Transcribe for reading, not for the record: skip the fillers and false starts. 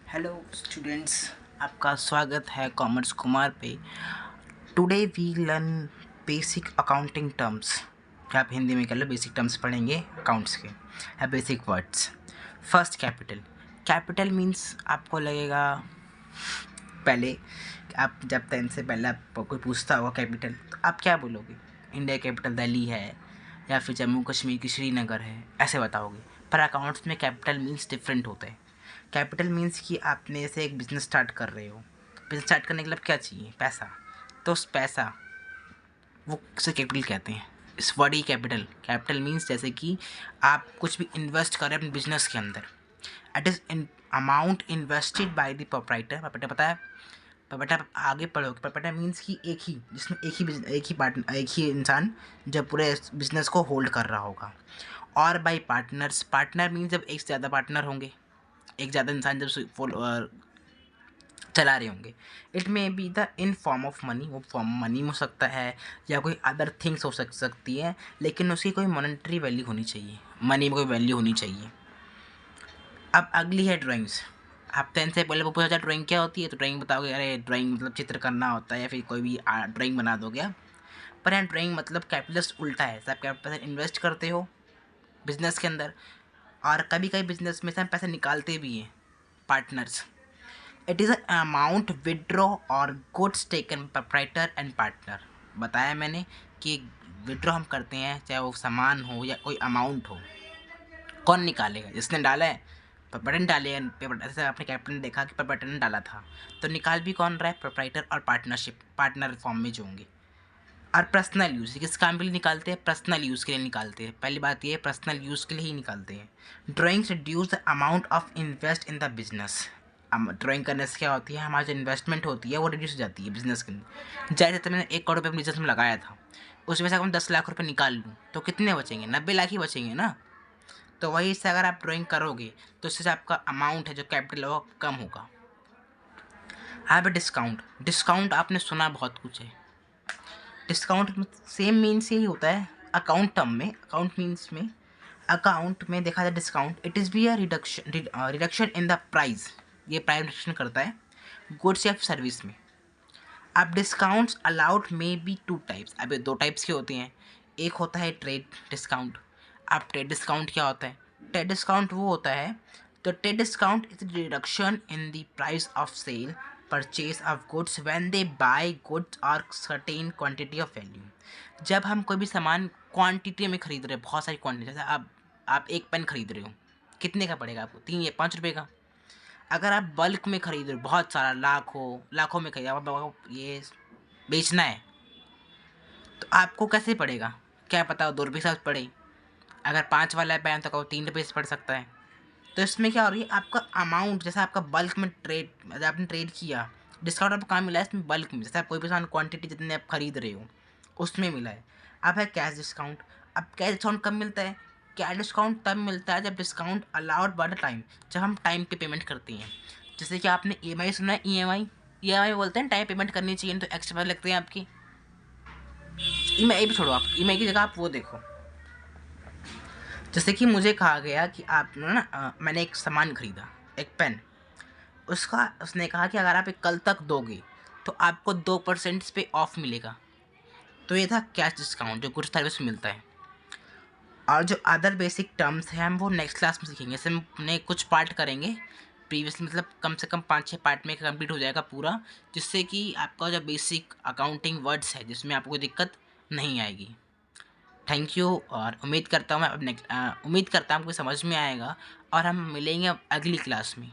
Hello students, आपका स्वागत है कॉमर्स कुमार पे। Today we learn basic accounting terms. क्या आप हिंदी में कह लो, बेसिक टर्म्स पढ़ेंगे अकाउंट्स के या basic words. First, capital. Capital means आपको लगेगा, पहले आप जब 10 से पहले आपको कोई पूछता होगा कैपिटल, तो आप क्या बोलोगे? इंडिया कैपिटल दिल्ली है या फिर जम्मू कश्मीर की श्रीनगर है, ऐसे बताओगे। पर अकाउंट्स में कैपिटल मीन्स डिफरेंट होता है। कैपिटल मीन्स कि आपने जैसे एक बिज़नेस स्टार्ट कर रहे हो, बिज़नेस स्टार्ट करने के लिए क्या चाहिए? पैसा। तो उस पैसा वो उसे कैपिटल कहते हैं। इस वर्ड ही कैपिटल। कैपिटल मीन्स जैसे कि आप कुछ भी इन्वेस्ट कर रहे हैं अपने बिजनेस के अंदर, it is in amount invested by the proprietor. Proprietor पता है? प्रोप्राइटर आगे पढ़ोगे। प्रोप्राइटर मीन्स कि एक ही, जिसमें एक ही इंसान जब पूरे बिजनेस को होल्ड कर रहा होगा। और बाय पार्टनर्स। पार्टनर मीन्स जब एक से ज़्यादा पार्टनर होंगे, एक ज़्यादा इंसान जब चला रहे होंगे। It may be the in form of money, वो फॉर्म मनी हो सकता है या कोई अदर थिंग्स हो सकती है, लेकिन उसकी कोई मॉनेटरी वैल्यू होनी चाहिए, मनी में कोई वैल्यू होनी चाहिए। अब अगली है ड्राइंग्स। आप 10 से पहले पूछा जाए ड्राइंग क्या होती है, तो ड्राइंग बताओगे अरे ड्राइंग मतलब चित्र करना होता है, या फिर कोई भी ड्राइंग बना दोगे आप। पर यहाँ ड्राइंग मतलब कैपिटल उल्टा है। आप कैपिटल इन्वेस्ट करते हो बिजनेस के अंदर, और कभी कभी बिजनेस में से हम पैसे निकालते भी हैं, partners. It is a amount withdraw और goods taken proprietor and partner. बताया मैंने कि विड्रॉ हम करते हैं, चाहे वो सामान हो या कोई अमाउंट हो। कौन निकालेगा? जिसने डाला है, प्रोप्राइटर ने डाले पेपर। जैसे आपने कैप्टन ने देखा कि प्रोप्राइटर ने डाला था, तो निकाल भी कौन रहा है? प्रोप्राइटर और पार्टनरशिप, पार्टनर फॉर्म में जो होंगे। और पर्सनल यूज़ किस काम के लिए निकालते हैं? पर्सनल यूज़ के लिए निकालते हैं। पहली बात ये है, पर्सनल यूज़ के लिए ही निकालते हैं। Drawings reduce the amount of invest in the business. Drawing करने से क्या होती है, हमारी जो इन्वेस्टमेंट होती है वो रिड्यूस हो जाती है बिजनेस के अंदर। जैसे तो मैंने 1 करोड़ रुपये बिजनेस में लगाया था, उसमें से अगर मैं 10 लाख रुपये निकाल लूँ तो कितने बचेंगे? 90 लाख ही बचेंगे ना। तो वही से अगर आप ड्राइंग करोगे तो उससे आपका अमाउंट है जो कैपिटल है वो कम होगा। अब डिस्काउंट। डिस्काउंट आपने सुना बहुत कुछ है। डिस्काउंट सेम मीन्स यही होता है अकाउंट टर्म में। अकाउंट में देखा जाए discount, it is be a reduction in the price. ये प्राइस रिडक्शन करता है गुड्स या सर्विस में। अब डिस्काउंट्स अलाउड में बी 2 टाइप्स। अब ये 2 टाइप्स के होते हैं। एक होता है ट्रेड डिस्काउंट। अब ट्रेड डिस्काउंट क्या होता है? ट्रेड डिस्काउंट वो होता है, तो trade discount is reduction in the price of sale purchase of goods when they buy goods or certain quantity of value. जब हम कोई भी सामान क्वांटिटी में खरीद रहे हैं, बहुत सारी क्वांटिटी, जैसे आप एक पेन खरीद रहे हो, कितने का पड़ेगा आपको? 3 या 5 रुपये का। अगर आप बल्क में खरीद रहे हो, बहुत सारा, लाखों में खरीद, आप ये बेचना है, तो आपको कैसे पड़ेगा? क्या पता 2 रुपये के साथ पड़े। अगर 5 वाला है पेन तो 3 रुपये से पड़ सकता है। तो इसमें क्या हो रही है, आपका अमाउंट, जैसे आपका बल्क में ट्रेड, आपने ट्रेड किया, डिस्काउंट आपको कहाँ मिला है? इसमें बल्क में। जैसे आप कोई भी सामान क्वांटिटी जितने आप खरीद रहे हो उसमें मिला है। अब है कैश डिस्काउंट। अब कैश डिस्काउंट कब मिलता है? कैश डिस्काउंट तब मिलता है जब discount allowed by the time, जब हम टाइम पे पेमेंट करते हैं। जैसे कि आपने EMI सुना है, EMI बोलते हैं टाइम पेमेंट करनी चाहिए, तो एक्स्ट्रा पैसे लगते हैं आपकी। EMI भी छोड़ो, आप EMI की जगह आप वो देखो, जैसे कि मुझे कहा गया कि आप मैंने एक सामान खरीदा, एक पेन। उसने कहा कि अगर आप एक कल तक दोगे तो आपको 2% पे ऑफ मिलेगा। तो ये था कैश डिस्काउंट जो गुड्स सर्विस में मिलता है। और जो अदर बेसिक टर्म्स हैं हम वो नेक्स्ट क्लास में सीखेंगे। इससे हमने कुछ पार्ट करेंगे प्रीवियस, मतलब कम से कम 5-6 पार्ट में कंप्लीट हो जाएगा पूरा, जिससे कि आपका जो बेसिक अकाउंटिंग वर्ड्स है जिसमें आपको कोई दिक्कत नहीं आएगी। थैंक यू, और उम्मीद करता हूँ आपको समझ में आएगा, और हम मिलेंगे अब अगली क्लास में।